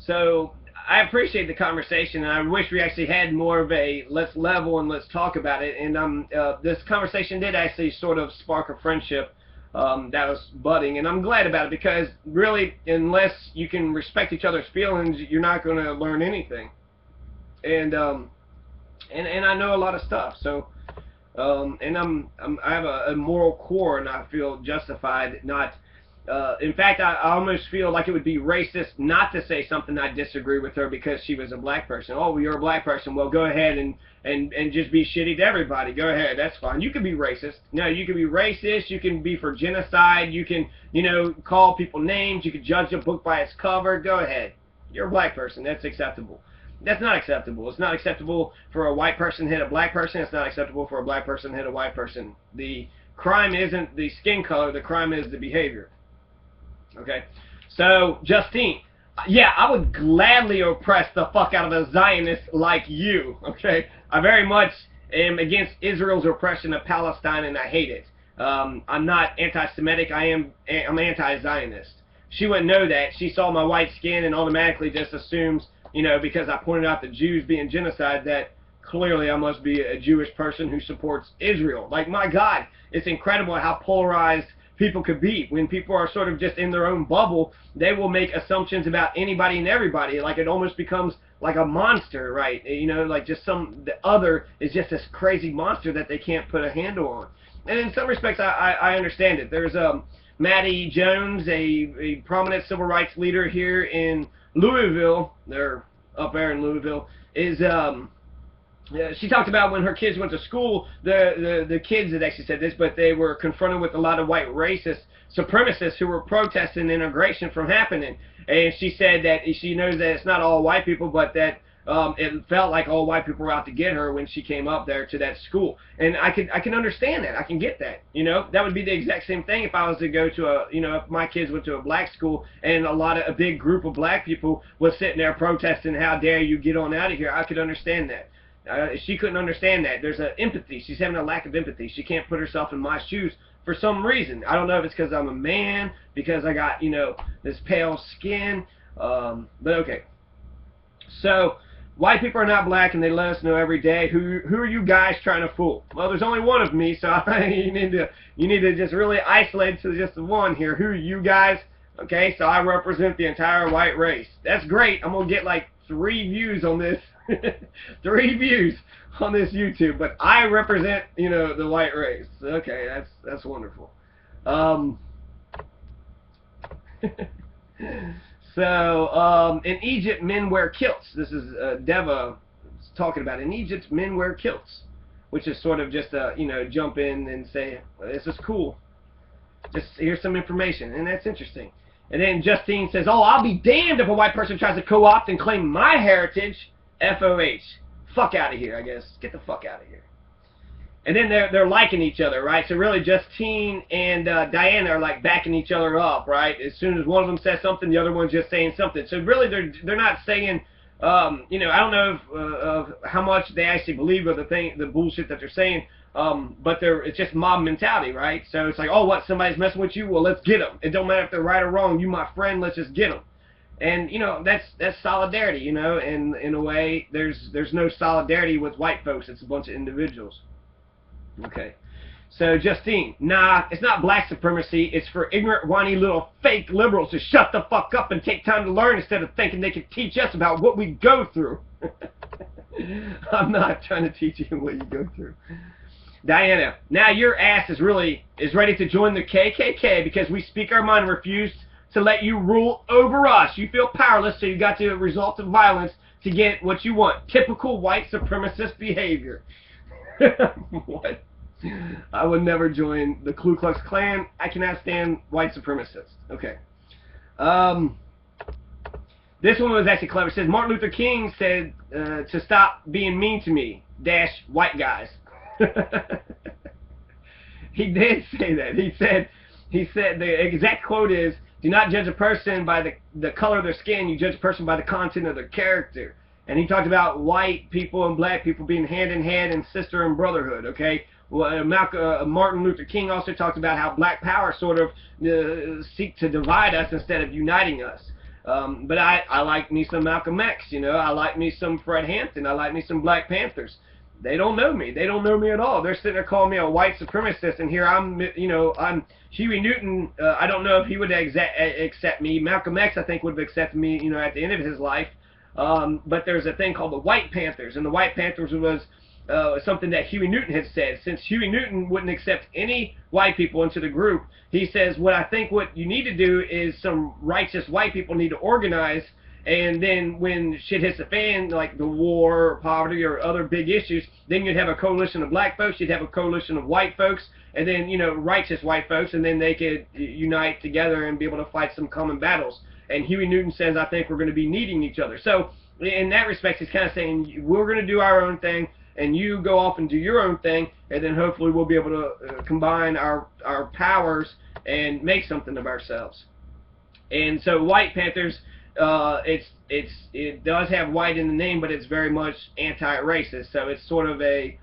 So I appreciate the conversation, and I wish we actually had more of a let's level and let's talk about it. And this conversation did actually sort of spark a friendship that was budding, and I'm glad about it because really, unless you can respect each other's feelings, you're not going to learn anything. And and I know a lot of stuff, so. And I have a moral core, and I feel justified not. In fact, I almost feel like it would be racist not to say something I disagree with her because she was a black person. Oh, well, you're a black person. Well, go ahead and just be shitty to everybody. Go ahead. That's fine. You can be racist. No, you can be racist. You can be for genocide. You can, call people names. You can judge a book by its cover. Go ahead. You're a black person. That's acceptable. That's not acceptable. It's not acceptable for a white person to hit a black person. It's not acceptable for a black person to hit a white person. The crime isn't the skin color. The crime is the behavior. Okay? So, Justine, yeah, I would gladly oppress the fuck out of a Zionist like you. Okay? I very much am against Israel's oppression of Palestine, and I hate it. I'm not anti-Semitic. I'm anti-Zionist. She wouldn't know that. She saw my white skin and automatically just assumes, because I pointed out the Jews being genocide, that clearly I must be a Jewish person who supports Israel. Like, my God, it's incredible how polarized people could be. When people are sort of just in their own bubble, they will make assumptions about anybody and everybody. Like, it almost becomes like a monster, right? Like just the other is just this crazy monster that they can't put a handle on. And in some respects, I understand it. There's Maddie Jones, a prominent civil rights leader here in Louisville. They're up there in Louisville. She talked about when her kids went to school, the kids had actually said this, but they were confronted with a lot of white racist supremacists who were protesting integration from happening. And she said that she knows that it's not all white people, but that it felt like all white people were out to get her when she came up there to that school. And I can understand that. I can get that. That would be the exact same thing if I was to go to if my kids went to a black school and a big group of black people was sitting there protesting, how dare you get on out of here. I could understand that. She couldn't understand that. There's an empathy. She's having a lack of empathy. She can't put herself in my shoes for some reason. I don't know if it's because I'm a man, because I got, this pale skin, but okay. So, white people are not black, and they let us know every day. Who are you guys trying to fool? Well, there's only one of me, so you need to just really isolate to just the one here. Who are you guys? Okay, so I represent the entire white race. That's great. I'm gonna get like 3 views on this. 3 views on this YouTube, but I represent, the white race. Okay, that's wonderful. So, in Egypt, men wear kilts. This is Deva talking about. In Egypt, men wear kilts, which is sort of just a, jump in and say, this is cool. Just here's some information, and that's interesting. And then Justine says, oh, I'll be damned if a white person tries to co-opt and claim my heritage. FOH. Fuck out of here, I guess. Get the fuck out of here. And then they're liking each other, right? So really, Justine and Diana are like backing each other up, right? As soon as one of them says something, the other one's just saying something. So really, they're not saying, I don't know of how much they actually believe of the bullshit that they're saying, but it's just mob mentality, right? So it's like, oh, what? Somebody's messing with you? Well, let's get them. It don't matter if they're right or wrong. You my friend. Let's just get them. And that's solidarity, and in a way there's no solidarity with white folks. It's a bunch of individuals. Okay. So Justine, nah, it's not black supremacy. It's for ignorant, whiny little fake liberals to shut the fuck up and take time to learn instead of thinking they can teach us about what we go through. I'm not trying to teach you what you go through. Diana, now your ass is ready to join the KKK because we speak our mind and refuse to let you rule over us. You feel powerless, so you got to resort to violence to get what you want. Typical white supremacist behavior. What? I would never join the Ku Klux Klan. I cannot stand white supremacists. Okay. This one was actually clever. It says, Martin Luther King said to stop being mean to me, dash white guys. He did say that. He said the exact quote is, do not judge a person by the color of their skin. You judge a person by the content of their character. And he talked about white people and black people being hand in hand and sister and brotherhood, okay? Well, Martin Luther King also talked about how black power sort of seek to divide us instead of uniting us. But I like me some Malcolm X, you know. I like me some Fred Hampton. I like me some Black Panthers. They don't know me. They don't know me at all. They're sitting there calling me a white supremacist, and here I'm, you know, I'm Huey Newton. I don't know if he would accept me. Malcolm X, I think, would have accepted me, you know, at the end of his life. But there's a thing called the White Panthers, and the White Panthers was something that Huey Newton had said. Since Huey Newton wouldn't accept any white people into the group, he says, what I think what you need to do is some righteous white people need to organize, and then when shit hits the fan, like the war, or poverty, or other big issues, then you'd have a coalition of black folks, you'd have a coalition of white folks, and then, you know, righteous white folks, and then they could unite together and be able to fight some common battles. And Huey Newton says, I think we're going to be needing each other. So in that respect, he's kind of saying, we're going to do our own thing, and you go off and do your own thing, and then hopefully we'll be able to combine our powers and make something of ourselves. And so White Panthers, it does have white in the name, but it's very much anti-racist. So it's sort of a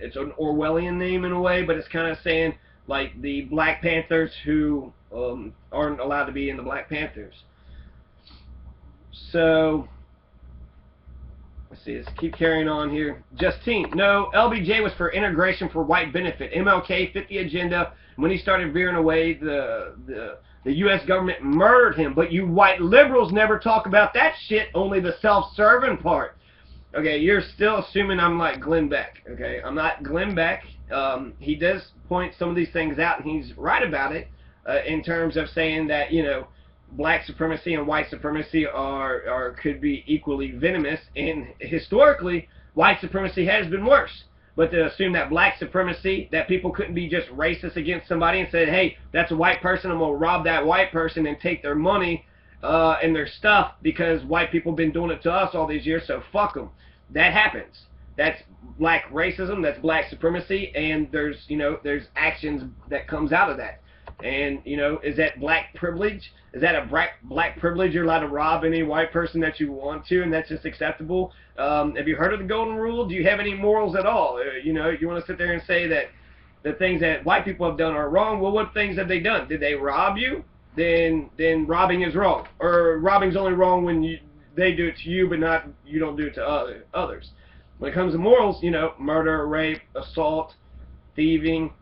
it's an Orwellian name in a way, but it's kind of saying like the Black Panthers who aren't allowed to be in the Black Panthers. So let's see, let's keep carrying on here. Justine, no, LBJ was for integration for white benefit. MLK fit the agenda. When he started veering away, the U.S. government murdered him. But you white liberals never talk about that shit, only the self-serving part. Okay, you're still assuming I'm like Glenn Beck. Okay, I'm not Glenn Beck. He does point some of these things out, and he's right about it in terms of saying that, you know, black supremacy and white supremacy could be equally venomous, and historically white supremacy has been worse. But to assume that black supremacy, that people couldn't be just racist against somebody and said, hey, that's a white person, I'm going to rob that white person and take their money and their stuff because white people have been doing it to us all these years, so fuck them. That happens. That's black racism, that's black supremacy, and there's, you know, there's actions that comes out of that. And, you know, is that black privilege? Is that a black privilege? You're allowed to rob any white person that you want to, and that's just acceptable? Have you heard of the Golden Rule? Do you have any morals at all? You know, you want to sit there and say that the things that white people have done are wrong. Well, what things have they done? Did they rob you? Then robbing is wrong. Or robbing's only wrong when they do it to you, but not you don't do it to others. When it comes to morals, you know, murder, rape, assault, thieving,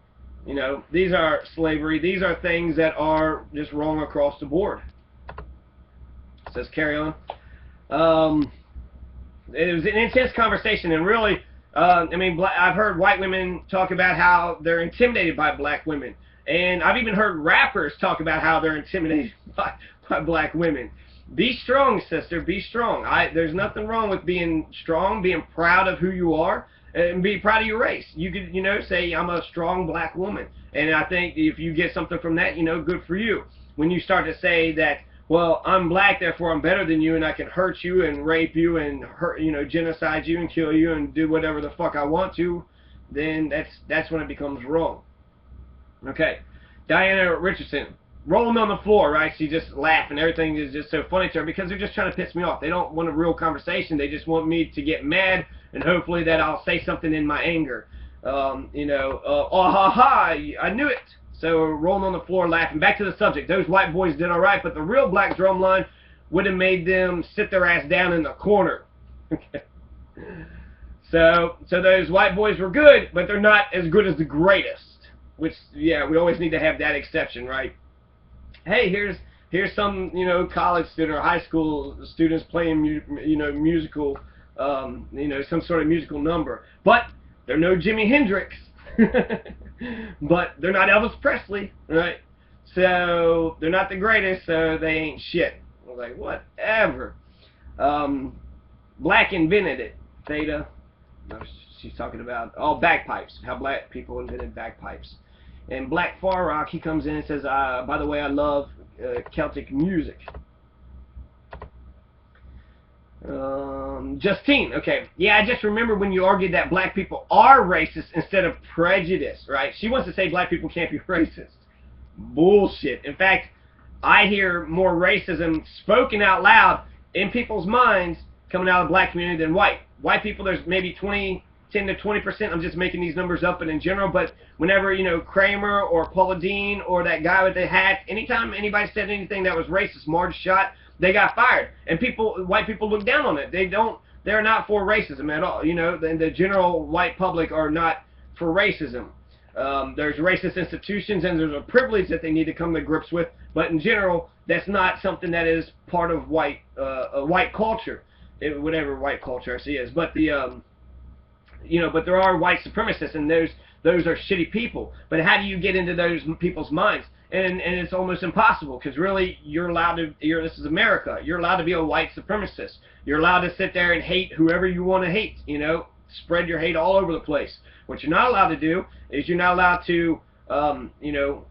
you know, these are slavery. These are things that are just wrong across the board. It says carry on. It was an intense conversation, and really, I mean, I've heard white women talk about how they're intimidated by black women. And I've even heard rappers talk about how they're intimidated by black women. Be strong, sister. Be strong. There's nothing wrong with being strong, being proud of who you are, and be proud of your race. You could, you know, say, I'm a strong black woman. And I think if you get something from that, you know, good for you. When you start to say that, well, I'm black, therefore I'm better than you, and I can hurt you and rape you and hurt, you know, genocide you and kill you and do whatever the fuck I want to, then that's when it becomes wrong. Okay. Diana Richardson, rolling on the floor, right? She's just laughing. Everything is just so funny to her because they're just trying to piss me off. They don't want a real conversation. They just want me to get mad, and hopefully that I'll say something in my anger. You know, oh ha ha, I knew it. So rolling on the floor laughing. Back to the subject. Those white boys did all right, but the real black drumline would have made them sit their ass down in the corner. Okay. So those white boys were good, but they're not as good as the greatest. Which, yeah, we always need to have that exception, right? Hey, here's some, you know, college student or high school students playing, you know, musical, you know, some sort of musical number. But they're no Jimi Hendrix. But they're not Elvis Presley, right? So they're not the greatest, so they ain't shit. I was like, whatever. Black invented it. Theta. No, she's talking about bagpipes. How black people invented bagpipes. And Black Far Rock, he comes in and says, by the way, I love Celtic music. Justine, okay. Yeah, I just remember when you argued that black people are racist instead of prejudiced, right? She wants to say black people can't be racist. Bullshit. In fact, I hear more racism spoken out loud in people's minds coming out of the black community than white. White people, there's maybe 20 10 to 20%. I'm just making these numbers up, but in general. But whenever, you know, Kramer or Paula Deen or that guy with the hat, anytime anybody said anything that was racist, Marge Schott, they got fired. And white people look down on it. They're not for racism at all. You know, the general white public are not for racism. There's racist institutions and there's a privilege that they need to come to grips with, but in general, that's not something that is part of white culture, whatever white culture I see is. But you know, but there are white supremacists, and those are shitty people. But how do you get into those people's minds? And it's almost impossible, because really you're allowed to. This is America. You're allowed to be a white supremacist. You're allowed to sit there and hate whoever you want to hate. You know, spread your hate all over the place. What you're not allowed to do is you're not allowed to, you know,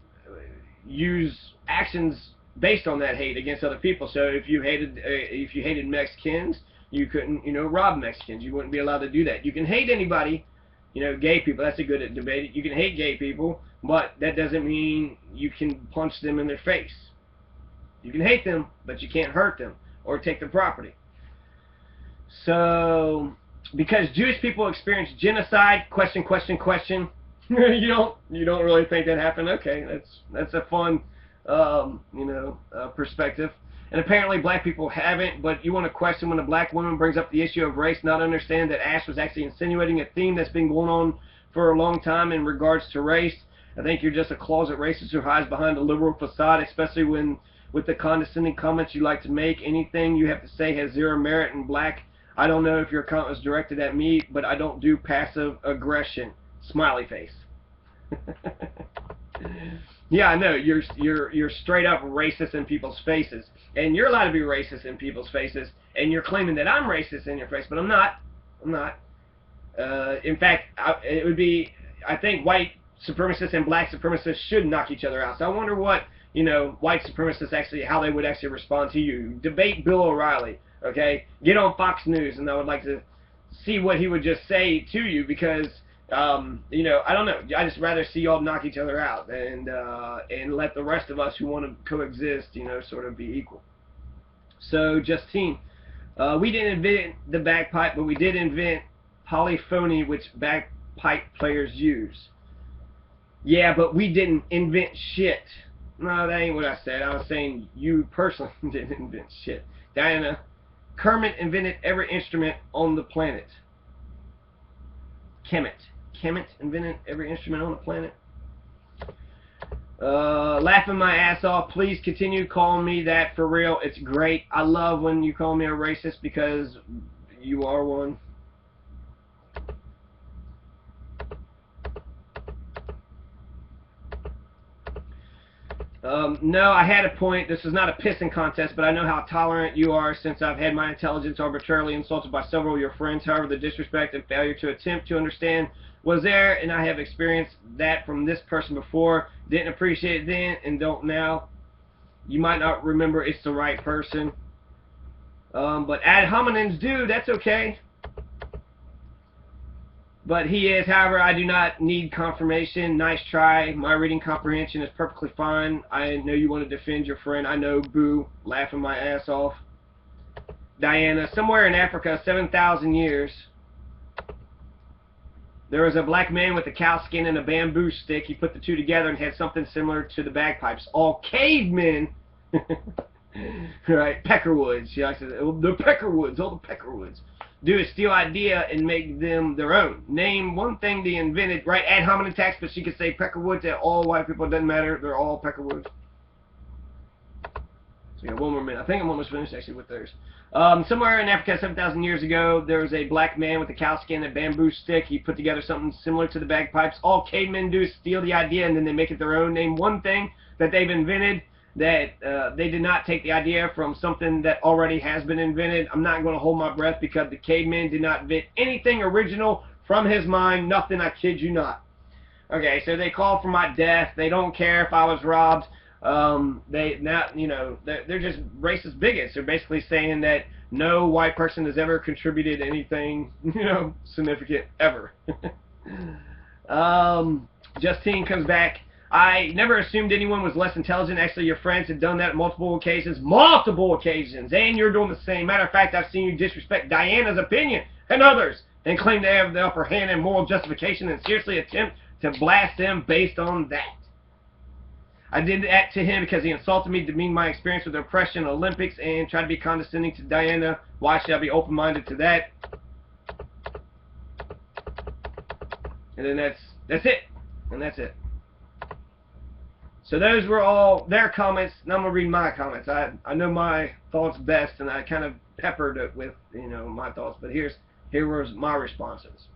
use actions based on that hate against other people. So if you hated Mexicans, you couldn't, you know, rob Mexicans. You wouldn't be allowed to do that. You can hate anybody, you know, gay people. That's a good debate. You can hate gay people, but that doesn't mean you can punch them in their face. You can hate them, but you can't hurt them or take their property. So, because Jewish people experience genocide, question. you don't really think that happened? Okay, that's a fun, you know, perspective. And apparently black people haven't, but you want to question when a black woman brings up the issue of race, not understand that Ash was actually insinuating a theme that's been going on for a long time in regards to race. I think you're just a closet racist who hides behind a liberal facade, especially when with the condescending comments you like to make. Anything you have to say has zero merit in black. I don't know if your comment was directed at me, but I don't do passive aggression. Smiley face. Yeah, I know. You're straight up racist in people's faces. And you're allowed to be racist in people's faces. And you're claiming that I'm racist in your face, but I'm not. I'm not. In fact, it would be, I think white supremacists and black supremacists should knock each other out. So I wonder what, you know, white supremacists actually, how they would actually respond to you. Debate Bill O'Reilly. Okay, get on Fox News, and I would like to see what he would just say to you, because you know, I don't know. I just rather see y'all knock each other out and let the rest of us who want to coexist, you know, sort of be equal. So, Justine, we didn't invent the bagpipe, but we did invent polyphony, which bagpipe players use. Yeah, but we didn't invent shit. No, that ain't what I said. I was saying you personally didn't invent shit. Diana, Kermit invented every instrument on the planet. Kemet invented every instrument on the planet. Laughing my ass off. Please continue calling me that for real. It's great. I love when you call me a racist, because you are one. No, I had a point. This is not a pissing contest, but I know how tolerant you are since I've had my intelligence arbitrarily insulted by several of your friends. However, the disrespect and failure to attempt to understand was there, and I have experienced that from this person before. Didn't appreciate it then and don't now. You might not remember it's the right person. But ad hominems do. That's okay. But he is, however, I do not need confirmation. Nice try. My reading comprehension is perfectly fine. I know you want to defend your friend. I know, boo. Laughing my ass off. Diana, somewhere in Africa, 7,000 years, there was a black man with a cow skin and a bamboo stick. He put the two together and had something similar to the bagpipes. All cavemen, right, Peckerwoods. She likes to say, the Peckerwoods, all the Peckerwoods. Do is steal idea and make them their own. Name one thing they invented, right? Ad hominem tax, but she could say Peckerwoods at all white people. It doesn't matter. They're all Peckerwoods. So we have one more minute. I think I'm almost finished actually with theirs. Somewhere in Africa 7,000 years ago, there was a black man with a cow skin and a bamboo stick. He put together something similar to the bagpipes. All cavemen do is steal the idea and then they make it their own. Name one thing that they've invented that they did not take the idea from something that already has been invented. I'm not going to hold my breath, because the caveman did not invent anything original from his mind. Nothing, I kid you not. Okay, so they call for my death. They don't care if I was robbed. They're just racist bigots. They're basically saying that no white person has ever contributed anything, you know, significant ever. Justine comes back. I never assumed anyone was less intelligent. Actually, your friends have done that on multiple occasions. Multiple occasions. And you're doing the same. Matter of fact, I've seen you disrespect Diana's opinion and others. and claim to have the upper hand and moral justification and seriously attempt to blast them based on that. I did that to him because he insulted me, demeaned my experience with oppression in the Olympics, and tried to be condescending to Diana. Why should I be open-minded to that? And then that's it. And that's it. So those were all their comments. Now I'm going to read my comments. I know my thoughts best, and I kind of peppered it with, my thoughts. But here was my responses.